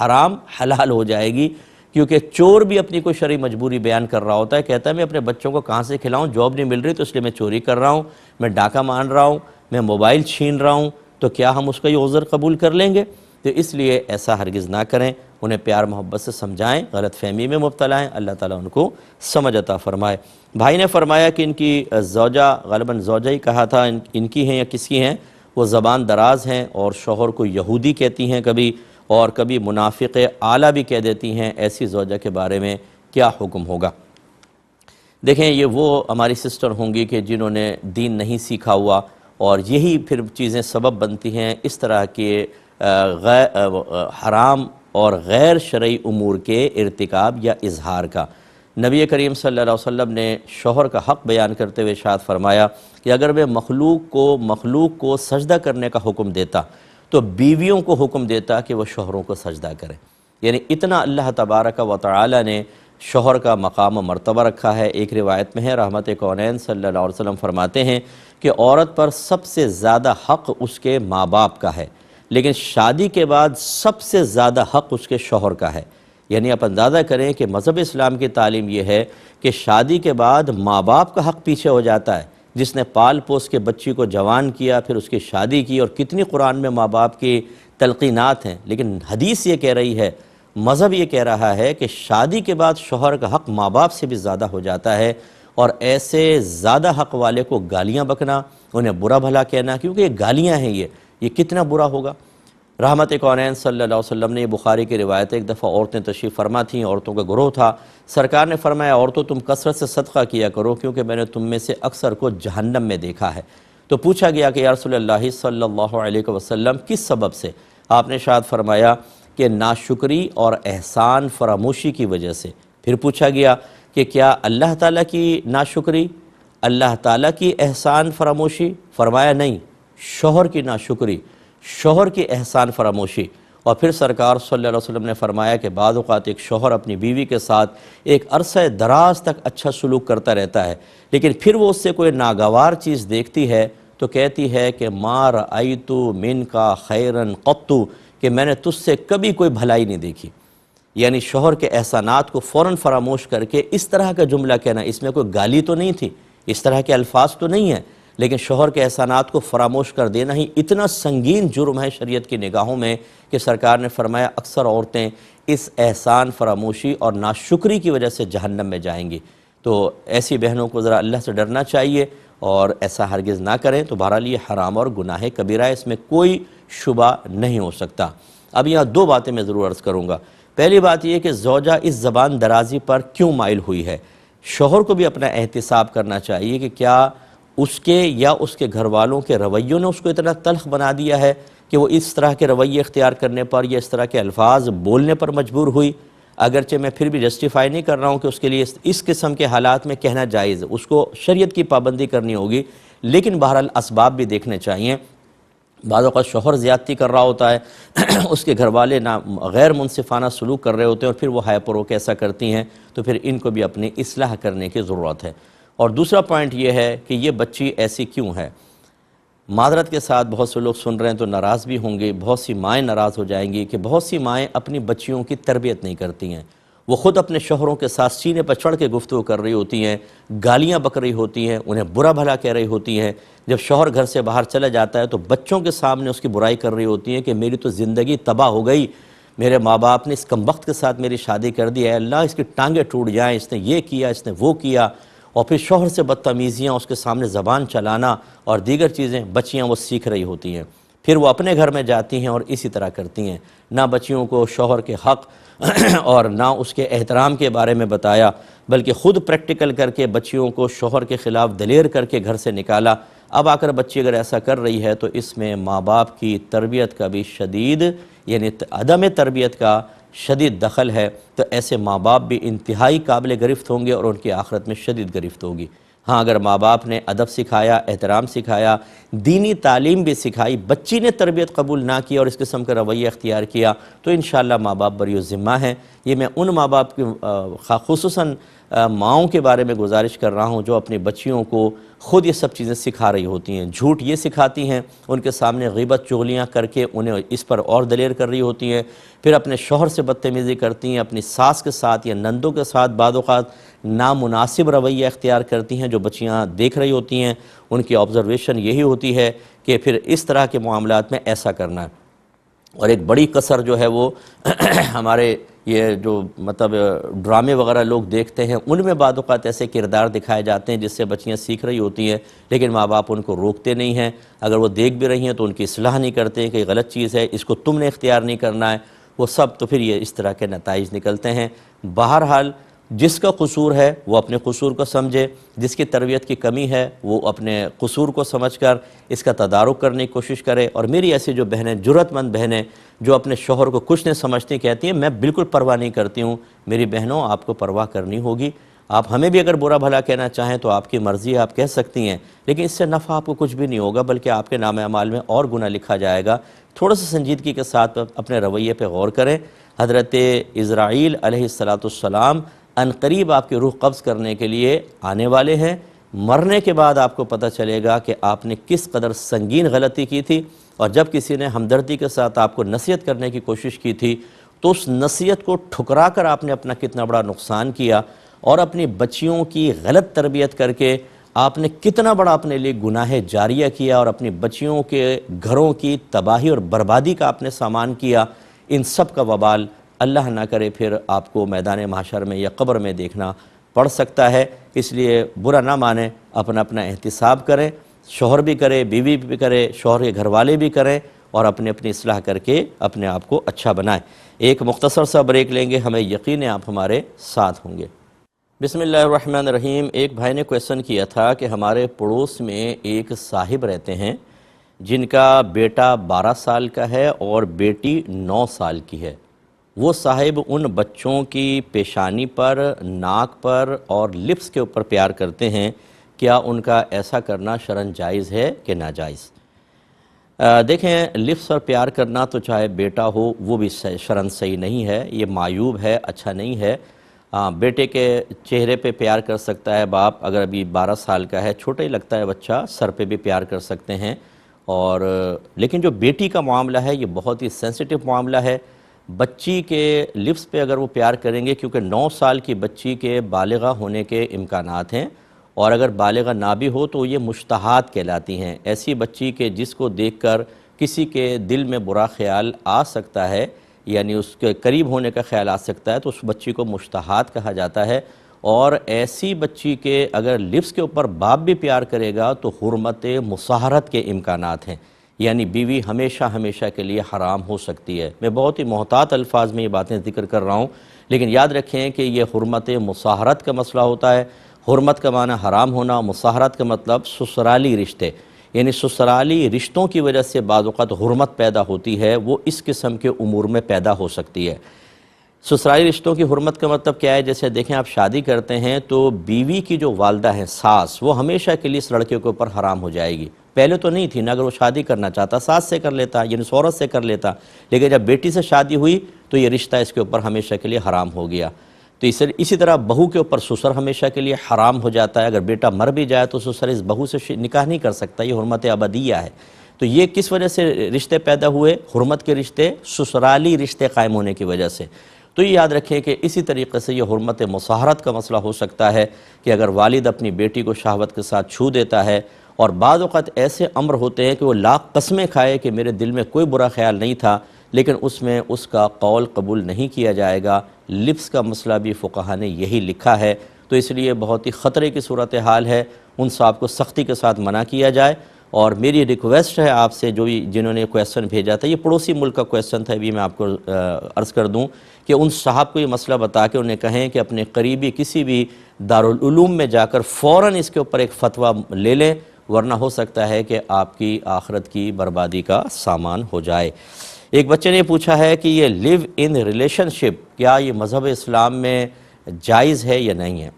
حرام حلال ہو جائے گی، کیونکہ چور بھی اپنی کوئی شرعی مجبوری بیان کر رہا ہوتا ہے، کہتا ہے میں اپنے بچوں کو کہاں سے کھلاؤں، جاب نہیں مل رہی تو اس لیے میں چوری کر رہا ہوں، میں ڈاکہ مان رہا ہوں، میں موبائل چھین رہا ہوں، تو کیا ہم اس کا یہ عذر قبول کر لیں گے؟ تو اس لیے ایسا ہرگز نہ کریں، انہیں پیار محبت سے سمجھائیں، غلط فہمی میں مبتلا ہیں، اللہ تعالیٰ ان کو سمجھ عطا فرمائے۔ بھائی نے فرمایا کہ ان کی زوجہ، غالباً زوجہ ہی کہا تھا، ان کی ہیں یا کس کی ہیں، وہ زبان دراز ہیں اور شوہر کو یہودی کہتی ہیں کبھی، اور کبھی منافق اعلیٰ بھی کہہ دیتی ہیں، ایسی زوجہ کے بارے میں کیا حکم ہوگا؟ دیکھیں یہ وہ ہماری سسٹر ہوں گی کہ جنہوں نے دین نہیں سیکھا ہوا، اور یہی پھر چیزیں سبب بنتی ہیں اس طرح کے حرام اور غیر شرعی امور کے ارتکاب یا اظہار کا۔ نبی کریم صلی اللہ علیہ وسلم نے شوہر کا حق بیان کرتے ہوئے ارشاد فرمایا کہ اگر میں مخلوق کو سجدہ کرنے کا حکم دیتا تو بیویوں کو حکم دیتا کہ وہ شوہروں کو سجدہ کریں۔ یعنی اتنا اللہ تبارک و تعالی نے شوہر کا مقام و مرتبہ رکھا ہے۔ ایک روایت میں ہے رحمت کونین صلی اللہ علیہ وسلم فرماتے ہیں کہ عورت پر سب سے زیادہ حق اس کے ماں باپ کا ہے، لیکن شادی کے بعد سب سے زیادہ حق اس کے شوہر کا ہے۔ یعنی آپ اندازہ کریں کہ مذہب اسلام کی تعلیم یہ ہے کہ شادی کے بعد ماں باپ کا حق پیچھے ہو جاتا ہے، جس نے پال پوس کے بچی کو جوان کیا، پھر اس کی شادی کی، اور کتنی قرآن میں ماں باپ کی تلقینات ہیں، لیکن حدیث یہ کہہ رہی ہے، مذہب یہ کہہ رہا ہے کہ شادی کے بعد شوہر کا حق ماں باپ سے بھی زیادہ ہو جاتا ہے، اور ایسے زیادہ حق والے کو گالیاں بکنا، انہیں برا بھلا کہنا، کیونکہ یہ گالیاں ہیں، یہ کتنا برا ہوگا۔ رحمت کونین صلی اللہ علیہ وسلم نے یہ بخاری کی روایت، ایک دفعہ عورتیں تشریف فرما تھیں، عورتوں کا گروہ تھا، سرکار نے فرمایا عورتوں تم کثرت سے صدقہ کیا کرو کیونکہ میں نے تم میں سے اکثر کو جہنم میں دیکھا ہے۔ تو پوچھا گیا کہ یا رسول اللہ صلی اللہ علیہ وسلم کس سبب سے؟ آپ نے ارشاد فرمایا کہ ناشکری اور احسان فراموشی کی وجہ سے۔ پھر پوچھا گیا کہ کیا اللہ تعالیٰ کی ناشکری، اللہ تعالیٰ کی احسان فراموشی؟ فرمایا نہیں، شوہر کی ناشکری، شوہر کی احسان فراموشی۔ اور پھر سرکار صلی اللہ علیہ وسلم نے فرمایا کہ بعض اوقات ایک شوہر اپنی بیوی کے ساتھ ایک عرصہ دراز تک اچھا سلوک کرتا رہتا ہے، لیکن پھر وہ اس سے کوئی ناگوار چیز دیکھتی ہے تو کہتی ہے کہ ما رأیت منک خیرا قط، کہ میں نے تجھ سے کبھی کوئی بھلائی نہیں دیکھی۔ یعنی شوہر کے احسانات کو فوراً فراموش کر کے اس طرح کا جملہ کہنا، اس میں کوئی گالی تو نہیں تھی، اس طرح کے الفاظ تو نہیں ہیں، لیکن شوہر کے احسانات کو فراموش کر دینا ہی اتنا سنگین جرم ہے شریعت کی نگاہوں میں کہ سرکار نے فرمایا اکثر عورتیں اس احسان فراموشی اور ناشکری کی وجہ سے جہنم میں جائیں گی۔ تو ایسی بہنوں کو ذرا اللہ سے ڈرنا چاہیے اور ایسا ہرگز نہ کریں۔ تو بہرحال یہ حرام اور گناہ کبیرہ ہے، اس میں کوئی شبہ نہیں ہو سکتا۔ اب یہاں دو باتیں میں ضرور عرض کروں گا۔ پہلی بات یہ کہ زوجہ اس زبان درازی پر کیوں مائل ہوئی ہے۔ شوہر کو بھی اپنا احتساب کرنا چاہیے کہ کیا اس کے یا اس کے گھر والوں کے رویوں نے اس کو اتنا تلخ بنا دیا ہے کہ وہ اس طرح کے رویے اختیار کرنے پر یا اس طرح کے الفاظ بولنے پر مجبور ہوئی۔ اگرچہ میں پھر بھی جسٹیفائی نہیں کر رہا ہوں کہ اس کے لیے اس قسم کے حالات میں کہنا جائز ہے، اس کو شریعت کی پابندی کرنی ہوگی، لیکن بہرحال اسباب بھی دیکھنے چاہیے۔ بعض اوقات شوہر زیادتی کر رہا ہوتا ہے، اس کے گھر والے غیر منصفانہ سلوک کر رہے ہوتے ہیں اور پھر وہ ہائے پرو کے ایسا کرتی ہیں، تو پھر ان کو بھی اپنی اصلاح کرنے کی ضرورت ہے۔ اور دوسرا پوائنٹ یہ ہے کہ یہ بچی ایسی کیوں ہے۔ معذرت کے ساتھ بہت سے لوگ سن رہے ہیں تو ناراض بھی ہوں گے، بہت سی مائیں ناراض ہو جائیں گی کہ بہت سی مائیں اپنی بچیوں کی تربیت نہیں کرتی ہیں، وہ خود اپنے شوہروں کے ساتھ سینے پر چڑھ کے گفتگو کر رہی ہوتی ہیں، گالیاں بک رہی ہوتی ہیں، انہیں برا بھلا کہہ رہی ہوتی ہیں۔ جب شوہر گھر سے باہر چلا جاتا ہے تو بچوں کے سامنے اس کی برائی کر رہی ہوتی ہیں کہ میری تو زندگی تباہ ہو گئی، میرے ماں باپ نے اس کمبخت کے ساتھ میری شادی کر دی ہے، اللہ اس کی ٹانگیں ٹوٹ جائیں، اس نے یہ کیا، اس نے وہ کیا۔ اور پھر شوہر سے بدتمیزیاں، اس کے سامنے زبان چلانا اور دیگر چیزیں بچیاں وہ سیکھ رہی ہوتی ہیں۔ پھر وہ اپنے گھر میں جاتی ہیں اور اسی طرح کرتی ہیں، نہ بچیوں کو شوہر کے حق اور نہ اس کے احترام کے بارے میں بتایا، بلکہ خود پریکٹیکل کر کے بچیوں کو شوہر کے خلاف دلیر کر کے گھر سے نکالا۔ اب آ کر بچی اگر ایسا کر رہی ہے تو اس میں ماں باپ کی تربیت کا بھی شدید، یعنی عدم تربیت کا شدید دخل ہے، تو ایسے ماں باپ بھی انتہائی قابل گرفت ہوں گے اور ان کی آخرت میں شدید گرفت ہوگی۔ ہاں اگر ماں باپ نے ادب سکھایا، احترام سکھایا، دینی تعلیم بھی سکھائی، بچی نے تربیت قبول نہ کی اور اس قسم کا رویہ اختیار کیا تو انشاءاللہ ماں باپ بری الذمہ ہیں۔ یہ میں ان ماں باپ کی خصوصاً ماؤں کے بارے میں گزارش کر رہا ہوں جو اپنی بچیوں کو خود یہ سب چیزیں سکھا رہی ہوتی ہیں، جھوٹ یہ سکھاتی ہیں، ان کے سامنے غیبت چغلیاں کر کے انہیں اس پر اور دلیر کر رہی ہوتی ہیں، پھر اپنے شوہر سے بدتمیزی کرتی ہیں، اپنی ساس کے ساتھ یا نندوں کے ساتھ بعض اوقات نامناسب رویہ اختیار کرتی ہیں جو بچیاں دیکھ رہی ہوتی ہیں، ان کی آبزرویشن یہی ہوتی ہے کہ پھر اس طرح کے معاملات میں ایسا کرنا ہے۔ اور ایک بڑی کسر جو ہے وہ ہمارے یہ جو مطلب ڈرامے وغیرہ لوگ دیکھتے ہیں ان میں بعض اوقات ایسے کردار دکھائے جاتے ہیں جس سے بچیاں سیکھ رہی ہوتی ہیں، لیکن ماں باپ ان کو روکتے نہیں ہیں، اگر وہ دیکھ بھی رہی ہیں تو ان کی اصلاح نہیں کرتے کہ یہ غلط چیز ہے، اس کو تم نے اختیار نہیں کرنا ہے، وہ سب تو پھر یہ اس طرح کے نتائج نکلتے ہیں۔ بہرحال جس کا قصور ہے وہ اپنے قصور کو سمجھے، جس کی تربیت کی کمی ہے وہ اپنے قصور کو سمجھ کر اس کا تدارک کرنے کی کوشش کرے۔ اور میری ایسی جو بہنیں، جرأت مند بہنیں جو اپنے شوہر کو کچھ نہیں سمجھتی، کہتی ہیں میں بالکل پرواہ نہیں کرتی ہوں، میری بہنوں آپ کو پرواہ کرنی ہوگی۔ آپ ہمیں بھی اگر برا بھلا کہنا چاہیں تو آپ کی مرضی ہے، آپ کہہ سکتی ہیں، لیکن اس سے نفع آپ کو کچھ بھی نہیں ہوگا، بلکہ آپ کے نام اعمال میں اور گناہ لکھا جائے گا۔ تھوڑا سا سنجیدگی کے ساتھ اپنے رویے پہ غور کریں۔ حضرت اسرائیل علیہ السلام عنقریب آپ کی روح قبض کرنے کے لیے آنے والے ہیں۔ مرنے کے بعد آپ کو پتہ چلے گا کہ آپ نے کس قدر سنگین غلطی کی تھی، اور جب کسی نے ہمدردی کے ساتھ آپ کو نصیحت کرنے کی کوشش کی تھی تو اس نصیحت کو ٹھکرا کر آپ نے اپنا کتنا بڑا نقصان کیا، اور اپنی بچیوں کی غلط تربیت کر کے آپ نے کتنا بڑا اپنے لیے گناہ جاریہ کیا، اور اپنی بچیوں کے گھروں کی تباہی اور بربادی کا آپ نے سامان کیا۔ ان سب کا وبال اللہ نہ کرے پھر آپ کو میدان محشر میں یا قبر میں دیکھنا پڑ سکتا ہے۔ اس لیے برا نہ مانیں، اپنا احتساب کریں، شوہر بھی کرے، بیوی بھی کرے، شوہر کے گھر والے بھی کریں، اور اپنی اصلاح کر کے اپنے آپ کو اچھا بنائیں۔ ایک مختصر سا بریک لیں گے، ہمیں یقین ہے آپ ہمارے ساتھ ہوں گے۔ بسم اللہ الرحمن الرحیم۔ ایک بھائی نے کویسچن کیا تھا کہ ہمارے پڑوس میں ایک صاحب رہتے ہیں جن کا بیٹا 12 سال کا ہے اور بیٹی 9 سال کی ہے۔ وہ صاحب ان بچوں کی پیشانی پر، ناک پر اور لپس کے اوپر پیار کرتے ہیں، کیا ان کا ایسا کرنا شرعاً جائز ہے کہ ناجائز؟ دیکھیں، لپس اور پیار کرنا تو چاہے بیٹا ہو وہ بھی شرعاً صحیح نہیں ہے، یہ معیوب ہے، اچھا نہیں ہے۔ بیٹے کے چہرے پہ پیار کر سکتا ہے باپ، اگر ابھی 12 سال کا ہے، چھوٹا ہی لگتا ہے بچہ، سر پہ بھی پیار کر سکتے ہیں۔ اور لیکن جو بیٹی کا معاملہ ہے یہ بہت ہی سینسٹیو معاملہ ہے۔ بچی کے لپس پہ اگر وہ پیار کریں گے، کیونکہ 9 سال کی بچی کے بالغہ ہونے کے امکانات ہیں، اور اگر بالغہ نہ بھی ہو تو یہ مشتہات کہلاتی ہیں۔ ایسی بچی کے جس کو دیکھ کر کسی کے دل میں برا خیال آ سکتا ہے، یعنی اس کے قریب ہونے کا خیال آ سکتا ہے، تو اس بچی کو مشتہات کہا جاتا ہے۔ اور ایسی بچی کے اگر لپس کے اوپر باپ بھی پیار کرے گا تو حرمت مصاہرت کے امکانات ہیں، یعنی بیوی ہمیشہ کے لیے حرام ہو سکتی ہے۔ میں بہت ہی محتاط الفاظ میں یہ باتیں ذکر کر رہا ہوں، لیکن یاد رکھیں کہ یہ حرمت مصاہرت کا مسئلہ ہوتا ہے۔ حرمت کا معنی حرام ہونا، مصاہرت کا مطلب سسرالی رشتے، یعنی سسرالی رشتوں کی وجہ سے بعض اوقات حرمت پیدا ہوتی ہے، وہ اس قسم کے امور میں پیدا ہو سکتی ہے۔ سسرالی رشتوں کی حرمت کا مطلب کیا ہے؟ جیسے دیکھیں، آپ شادی کرتے ہیں تو بیوی کی جو والدہ ہیں، ساس، وہ ہمیشہ کے لیے اس لڑکے کے اوپر حرام ہو جائے گی۔ پہلے تو نہیں تھی نا، اگر وہ شادی کرنا چاہتا ساس سے کر لیتا، یعنی عورت سے کر لیتا، لیکن جب بیٹی سے شادی ہوئی تو یہ رشتہ اس کے اوپر ہمیشہ کے لیے حرام ہو گیا۔ تو اسی طرح بہو کے اوپر سسر ہمیشہ کے لیے حرام ہو جاتا ہے۔ اگر بیٹا مر بھی جائے تو سسر اس بہو سے نکاح نہیں کر سکتا، یہ حرمت ابدیہ ہے۔ تو یہ کس وجہ سے رشتے پیدا ہوئے؟ حرمت کے رشتے، سسرالی رشتے قائم ہونے کی وجہ سے۔ تو یہ یاد رکھیں کہ اسی طریقے سے یہ حرمت مصاہرت کا مسئلہ ہو سکتا ہے کہ اگر والد اپنی بیٹی کو شہوت کے ساتھ چھو دیتا ہے، اور بعض اوقات ایسے امر ہوتے ہیں کہ وہ لاکھ قسمیں کھائے کہ میرے دل میں کوئی برا خیال نہیں تھا، لیکن اس میں اس کا قول قبول نہیں کیا جائے گا۔ لپس کا مسئلہ بھی فقہا نے یہی لکھا ہے، تو اس لیے بہت ہی خطرے کی صورتحال ہے، ان صاحب کو سختی کے ساتھ منع کیا جائے۔ اور میری ریکویسٹ ہے آپ سے، جنہوں نے کویسچن بھیجا تھا، یہ پڑوسی ملک کا کویسچن تھا، ابھی میں آپ کو عرض کر دوں کہ ان صاحب کو یہ مسئلہ بتا کے انہیں کہیں کہ اپنے قریبی کسی بھی دارالعلوم میں جا کر فوراً اس کے اوپر ایک فتویٰ لے لیں، ورنہ ہو سکتا ہے کہ آپ کی آخرت کی بربادی کا سامان ہو جائے۔ ایک بچے نے پوچھا ہے کہ یہ لیو ان ریلیشن شپ کیا یہ مذہب اسلام میں جائز ہے یا نہیں ہے؟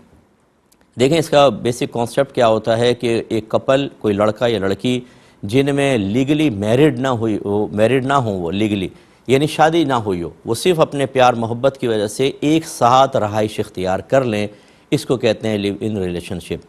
دیکھیں، اس کا بیسک کانسیپٹ کیا ہوتا ہے کہ ایک کپل، کوئی لڑکا یا لڑکی جن میں لیگلی میرڈ نہ ہوں، وہ لیگلی یعنی شادی نہ ہوئی ہو، وہ صرف اپنے پیار محبت کی وجہ سے ایک ساتھ رہائش اختیار کر لیں، اس کو کہتے ہیں لیو ان ریلیشن شپ۔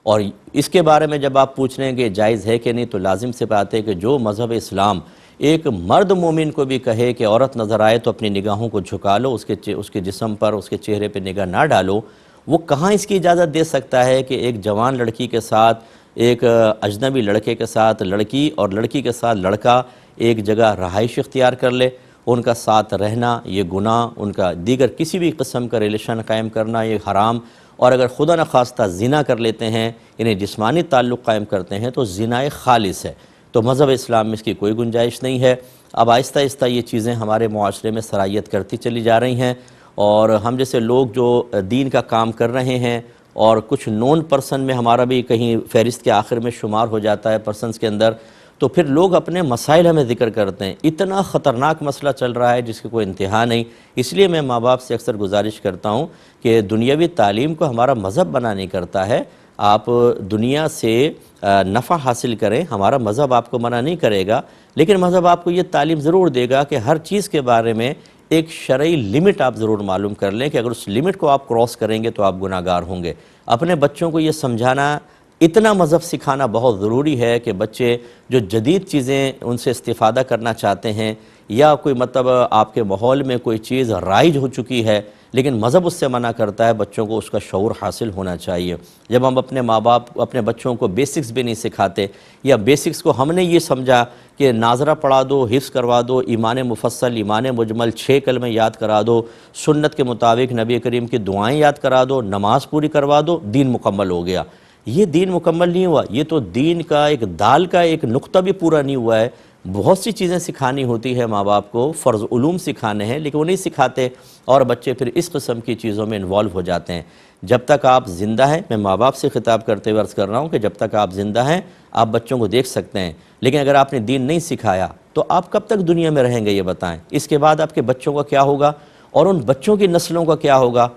اور اس کے بارے میں جب آپ پوچھ لیں کہ جائز ہے کہ نہیں، تو لازم سے بات ہے کہ جو مذہب اسلام ایک مرد مومن کو بھی کہے کہ عورت نظر آئے تو اپنی نگاہوں کو جھکا لو، اس کے جسم پر، اس کے چہرے پہ نگاہ نہ ڈالو، وہ کہاں اس کی اجازت دے سکتا ہے کہ ایک جوان لڑکی کے ساتھ، ایک اجنبی لڑکے کے ساتھ لڑکی اور لڑکی کے ساتھ لڑکا ایک جگہ رہائش اختیار کر لے؟ ان کا ساتھ رہنا یہ گناہ، ان کا دیگر کسی بھی قسم کا ریلیشن قائم کرنا یہ حرام، اور اگر خدا نخواستہ زنا کر لیتے ہیں، انہیں جسمانی تعلق قائم کرتے ہیں تو زنا خالص ہے۔ تو مذہب اسلام میں اس کی کوئی گنجائش نہیں ہے۔ اب آہستہ آہستہ یہ چیزیں ہمارے معاشرے میں سرایت کرتی چلی جا رہی ہیں، اور ہم جیسے لوگ جو دین کا کام کر رہے ہیں اور کچھ نون پرسن میں ہمارا بھی کہیں فہرست کے آخر میں شمار ہو جاتا ہے پرسنز کے اندر، تو پھر لوگ اپنے مسائل ہمیں ذکر کرتے ہیں. اتنا خطرناک مسئلہ چل رہا ہے جس کی کوئی انتہا نہیں. اس لیے میں ماں باپ سے اکثر گزارش کرتا ہوں کہ دنیاوی تعلیم کو ہمارا مذہب بنا نہیں کرتا ہے. آپ دنیا سے نفع حاصل کریں، ہمارا مذہب آپ کو منع نہیں کرے گا، لیکن مذہب آپ کو یہ تعلیم ضرور دے گا کہ ہر چیز کے بارے میں ایک شرعی لمٹ آپ ضرور معلوم کر لیں کہ اگر اس لمٹ کو آپ کراس کریں گے تو آپ گناہ گار ہوں گے. اپنے بچوں کو یہ سمجھانا، اتنا مذہب سکھانا بہت ضروری ہے کہ بچے جو جدید چیزیں ان سے استفادہ کرنا چاہتے ہیں یا کوئی مطلب آپ کے ماحول میں کوئی چیز رائج ہو چکی ہے لیکن مذہب اس سے منع کرتا ہے، بچوں کو اس کا شعور حاصل ہونا چاہیے. جب ہم اپنے ماں باپ اپنے بچوں کو بیسکس بھی نہیں سکھاتے یا بیسکس کو ہم نے یہ سمجھا کہ ناظرہ پڑھا دو، حفظ کروا دو، ایمان مفصل، ایمان مجمل، 6 کلمے یاد کرا دو، سنت کے مطابق نبی کریم کی دعائیں یاد کرا دو، نماز پوری کروا دو، دین مکمل ہو گیا. یہ دین مکمل نہیں ہوا. یہ تو دین کا ایک دال کا ایک نقطہ بھی پورا نہیں ہوا ہے. بہت سی چیزیں سکھانی ہوتی ہے ماں باپ کو، فرض علوم سکھانے ہیں لیکن وہ نہیں سکھاتے اور بچے پھر اس قسم کی چیزوں میں انوالو ہو جاتے ہیں. جب تک آپ زندہ ہیں، میں ماں باپ سے خطاب کرتے ہوئے عرض کر رہا ہوں کہ جب تک آپ زندہ ہیں آپ بچوں کو دیکھ سکتے ہیں، لیکن اگر آپ نے دین نہیں سکھایا تو آپ کب تک دنیا میں رہیں گے یہ بتائیں. اس کے بعد آپ کے بچوں کا کیا ہوگا اور ان بچوں کی نسلوں کا کیا ہوگا؟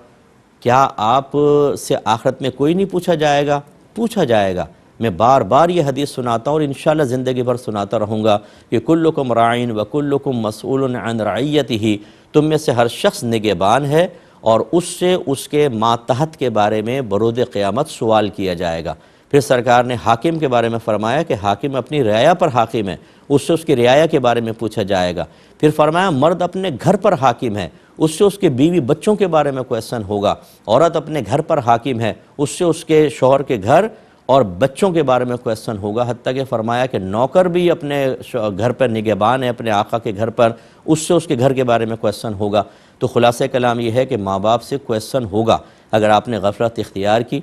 کیا آپ سے آخرت میں کوئی نہیں پوچھا جائے گا؟ پوچھا جائے گا. میں بار بار یہ حدیث سناتا ہوں اور انشاءاللہ زندگی بھر سناتا رہوں گا کہ کلکم راعین و کلکم مسئول عن رعیتہ، تم میں سے ہر شخص نگہبان ہے اور اس سے اس کے ماتحت کے بارے میں برود قیامت سوال کیا جائے گا. پھر سرکار نے حاکم کے بارے میں فرمایا کہ حاکم اپنی رعایا پر حاکم ہے، اس سے اس کی رعایا کے بارے میں پوچھا جائے گا. پھر فرمایا مرد اپنے گھر پر حاکم ہے، اس سے اس کے بیوی بچوں کے بارے میں کویسچن ہوگا. عورت اپنے گھر پر حاکم ہے، اس سے اس کے شوہر کے گھر اور بچوں کے بارے میں کویسچن ہوگا. حتیٰ کہ فرمایا کہ نوکر بھی اپنے گھر پر نگہبان ہے اپنے آقا کے گھر پر، اس سے اس کے گھر کے بارے میں کویسچن ہوگا. تو خلاصہ کلام یہ ہے کہ ماں باپ سے کویسچن ہوگا. اگر آپ نے غفلت اختیار کی،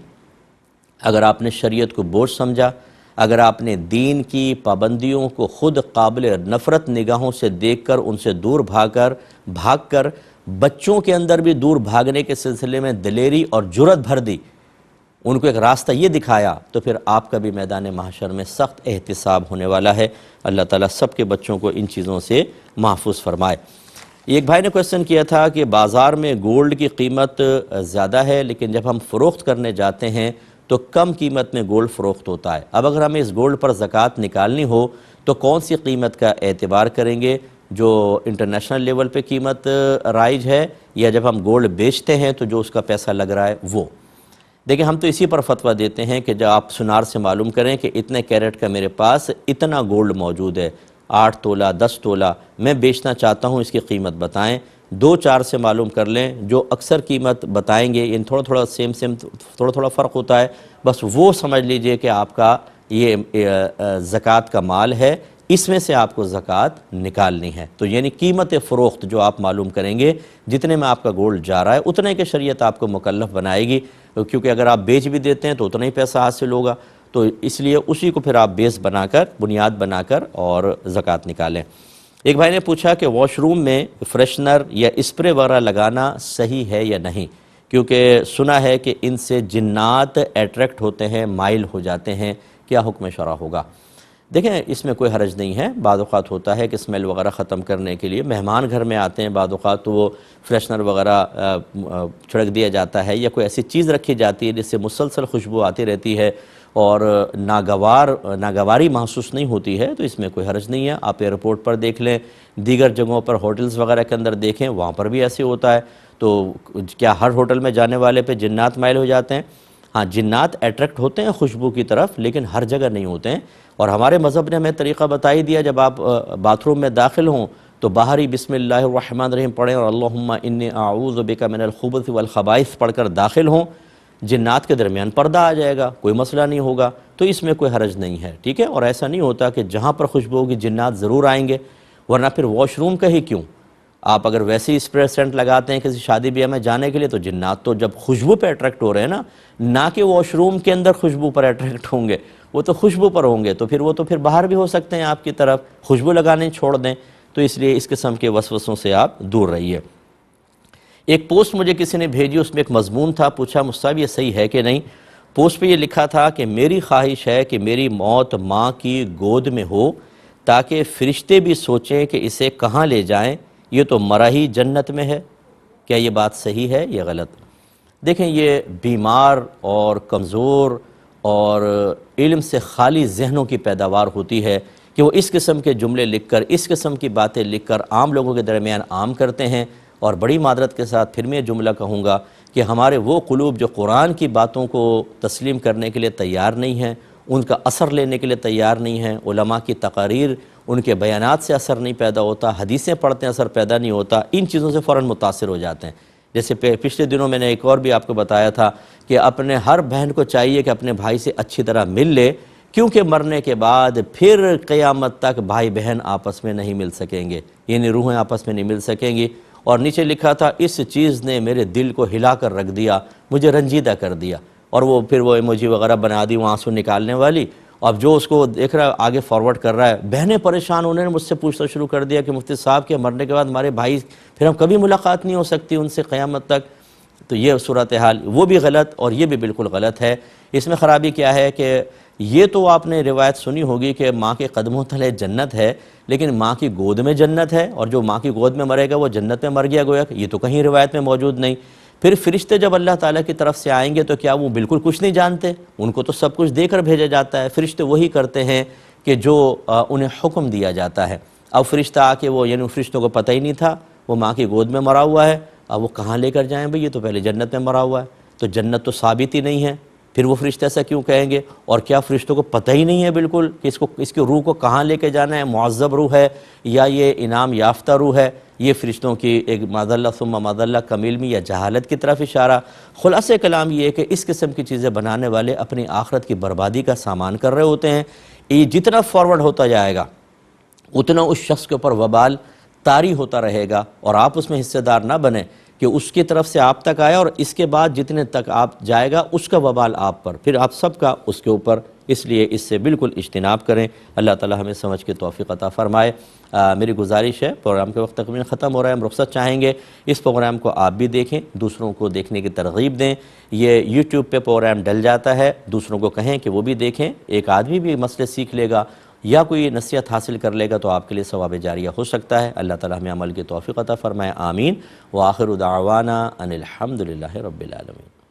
اگر آپ نے شریعت کو بوجھ سمجھا، اگر آپ نے دین کی پابندیوں کو خود قابل نفرت نگاہوں سے دیکھ کر ان سے دور بھاگ کر بچوں کے اندر بھی دور بھاگنے کے سلسلے میں دلیری اور جرأت بھر دی، ان کو ایک راستہ یہ دکھایا، تو پھر آپ کا بھی میدان محشر میں سخت احتساب ہونے والا ہے. اللہ تعالیٰ سب کے بچوں کو ان چیزوں سے محفوظ فرمائے. ایک بھائی نے کویسچن کیا تھا کہ بازار میں گولڈ کی قیمت زیادہ ہے لیکن جب ہم فروخت کرنے جاتے ہیں تو کم قیمت میں گولڈ فروخت ہوتا ہے. اب اگر ہمیں اس گولڈ پر زکوٰۃ نکالنی ہو تو کون سی قیمت کا اعتبار کریں گے؟ جو انٹرنیشنل لیول پہ قیمت رائج ہے یا جب ہم گولڈ بیچتے ہیں تو جو اس کا پیسہ لگ رہا ہے وہ؟ دیکھیں ہم تو اسی پر فتویٰ دیتے ہیں کہ جب آپ سنار سے معلوم کریں کہ اتنے کیرٹ کا میرے پاس اتنا گولڈ موجود ہے، 8 تولہ 10 تولہ میں بیچنا چاہتا ہوں، اس کی قیمت بتائیں. 2-4 سے معلوم کر لیں، جو اکثر قیمت بتائیں گے ان تھوڑا سیم تھوڑا فرق ہوتا ہے، بس وہ سمجھ لیجئے کہ آپ کا یہ زکوٰۃ کا مال ہے، اس میں سے آپ کو زکوٰۃ نکالنی ہے. تو یعنی قیمت فروخت جو آپ معلوم کریں گے جتنے میں آپ کا گولڈ جا رہا ہے اتنے کے شریعت آپ کو مکلف بنائے گی، کیونکہ اگر آپ بیچ بھی دیتے ہیں تو اتنا ہی پیسہ حاصل ہوگا. تو اس لیے اسی کو پھر آپ بیس بنا کر، بنیاد بنا کر اور زکوٰۃ نکالیں. ایک بھائی نے پوچھا کہ واش روم میں فریشنر یا اسپرے وغیرہ لگانا صحیح ہے یا نہیں، کیونکہ سنا ہے کہ ان سے جنات اٹریکٹ ہوتے ہیں، مائل ہو جاتے ہیں، کیا حکم شرع ہوگا؟ دیکھیں اس میں کوئی حرج نہیں ہے. بعض اوقات ہوتا ہے کہ اسمیل وغیرہ ختم کرنے کے لیے مہمان گھر میں آتے ہیں، بعض اوقات تو وہ فریشنر وغیرہ چھڑک دیا جاتا ہے یا کوئی ایسی چیز رکھی جاتی ہے جس سے مسلسل خوشبو آتی رہتی ہے اور ناگواری محسوس نہیں ہوتی ہے، تو اس میں کوئی حرج نہیں ہے. آپ ایئرپورٹ پر دیکھ لیں، دیگر جگہوں پر ہوٹلز وغیرہ کے اندر دیکھیں، وہاں پر بھی ایسے ہوتا ہے. تو کیا ہر ہوٹل میں جانے والے پہ جنات مائل ہو جاتے ہیں؟ ہاں جنات اٹریکٹ ہوتے ہیں خوشبو کی طرف، لیکن ہر جگہ نہیں ہوتے ہیں. اور ہمارے مذہب نے ہمیں طریقہ بتائی دیا، جب آپ باتھ روم میں داخل ہوں تو باہر ہی بسم اللہ الرحمن الرحیم پڑھیں اور اللہم انی اعوذ بک من الخبث والخبائث پڑھ کر داخل ہوں. جنات کے درمیان پردہ آ جائے گا، کوئی مسئلہ نہیں ہوگا، تو اس میں کوئی حرج نہیں ہے. ٹھیک ہے، اور ایسا نہیں ہوتا کہ جہاں پر خوشبو ہوگی جنات ضرور آئیں گے، ورنہ پھر واش روم کا ہی کیوں؟ آپ اگر ویسے ہی اسپرے سینٹ لگاتے ہیں کسی شادی بیاہ میں جانے کے لیے تو جنات تو جب خوشبو پہ اٹریکٹ ہو رہے ہیں نا، نہ کہ واش روم کے اندر خوشبو پر اٹریکٹ ہوں گے، وہ تو خوشبو پر ہوں گے، تو پھر وہ تو پھر باہر بھی ہو سکتے ہیں آپ کی طرف، خوشبو لگانے چھوڑ دیں. تو اس لیے اس قسم کے وسوسوں سے آپ دور رہیے. ایک پوسٹ مجھے کسی نے بھیجی، اس میں ایک مضمون تھا، پوچھا مصطفی یہ صحیح ہے کہ نہیں؟ پوسٹ پہ یہ لکھا تھا کہ میری خواہش ہے کہ میری موت ماں کی گود میں ہو تاکہ فرشتے بھی سوچیں کہ اسے کہاں لے جائیں، یہ تو مرا ہی جنت میں ہے۔ کیا یہ بات صحیح ہے یا غلط؟ دیکھیں، یہ بیمار اور کمزور اور علم سے خالی ذہنوں کی پیداوار ہوتی ہے کہ وہ اس قسم کے جملے لکھ کر، اس قسم کی باتیں لکھ کر عام لوگوں کے درمیان عام کرتے ہیں۔ اور بڑی معذرت کے ساتھ پھر میں یہ جملہ کہوں گا کہ ہمارے وہ قلوب جو قرآن کی باتوں کو تسلیم کرنے کے لیے تیار نہیں ہیں، ان کا اثر لینے کے لیے تیار نہیں ہیں، علماء کی تقاریر، ان کے بیانات سے اثر نہیں پیدا ہوتا، حدیثیں پڑھتے ہیں اثر پیدا نہیں ہوتا، ان چیزوں سے فوراً متاثر ہو جاتے ہیں۔ جیسے پچھلے دنوں میں نے ایک اور بھی آپ کو بتایا تھا کہ اپنے ہر بہن کو چاہیے کہ اپنے بھائی سے اچھی طرح مل لے، کیونکہ مرنے کے بعد پھر قیامت تک بھائی بہن آپس میں نہیں مل سکیں گے، یعنی روحیں آپس میں نہیں مل سکیں گی۔ اور نیچے لکھا تھا اس چیز نے میرے دل کو ہلا کر رکھ دیا، مجھے رنجیدہ کر دیا، اور وہ پھر وہ ایموجی وغیرہ بنا دی وہ آنسو نکالنے والی۔ اب جو اس کو دیکھ رہا ہے آگے فارورڈ کر رہا ہے، بہنیں پریشان ہونے نے مجھ سے پوچھنا شروع کر دیا کہ مفتی صاحب کے مرنے کے بعد ہمارے بھائی پھر ہم کبھی ملاقات نہیں ہو سکتی ان سے قیامت تک۔ تو یہ صورتحال وہ بھی غلط اور یہ بھی بالکل غلط ہے۔ اس میں خرابی کیا ہے کہ یہ تو آپ نے روایت سنی ہوگی کہ ماں کے قدموں تلے جنت ہے، لیکن ماں کی گود میں جنت ہے، اور جو ماں کی گود میں مرے گا وہ جنت میں مر گیا گویا، یہ تو کہیں روایت میں موجود نہیں۔ پھر فرشتے جب اللہ تعالیٰ کی طرف سے آئیں گے تو کیا وہ بالکل کچھ نہیں جانتے؟ ان کو تو سب کچھ دے کر بھیجا جاتا ہے۔ فرشتے وہی کرتے ہیں کہ جو انہیں حکم دیا جاتا ہے۔ اب فرشتہ آ کے وہ، یعنی فرشتوں کو پتہ ہی نہیں تھا وہ ماں کی گود میں مرا ہوا ہے، اب وہ کہاں لے کر جائیں بھئی، یہ تو پہلے جنت میں مرا ہوا ہے، تو جنت تو ثابت ہی نہیں ہے، پھر وہ فرشتے ایسا کیوں کہیں گے؟ اور کیا فرشتوں کو پتہ ہی نہیں ہے بالکل کہ اس کی روح کو کہاں لے کے جانا ہے، معذب روح ہے یا یہ انعام یافتہ روح ہے؟ یہ فرشتوں کی ایک معذلہ ثم معذلہ کم علمی یا جہالت کی طرف اشارہ۔ خلاصہ کلام یہ ہے کہ اس قسم کی چیزیں بنانے والے اپنی آخرت کی بربادی کا سامان کر رہے ہوتے ہیں۔ یہ جتنا فارورڈ ہوتا جائے گا اتنا اس شخص کے اوپر وبال طاری ہوتا رہے گا، اور آپ اس میں حصے دار نہ بنیں کہ اس کی طرف سے آپ تک آیا اور اس کے بعد جتنے تک آپ جائے گا اس کا وبال آپ پر، پھر آپ سب کا اس کے اوپر۔ اس لیے اس سے بالکل اجتناب کریں۔ اللہ تعالی ہمیں سمجھ کے توفیق عطا فرمائے۔ میری گزارش ہے، پروگرام کے وقت تقریباً ختم ہو رہا ہے، ہم رخصت چاہیں گے، اس پروگرام کو آپ بھی دیکھیں، دوسروں کو دیکھنے کی ترغیب دیں۔ یہ یوٹیوب پہ پروگرام ڈل جاتا ہے، دوسروں کو کہیں کہ وہ بھی دیکھیں، ایک آدمی بھی مسئلے سیکھ لے گا یا کوئی نصیحت حاصل کر لے گا تو آپ کے لیے ثواب جاریہ ہو سکتا ہے۔ اللہ تعالی ہمیں عمل کی توفیق عطا فرمائے، آمین۔ وآخر دعوانا ان الحمدللہ رب العالمین۔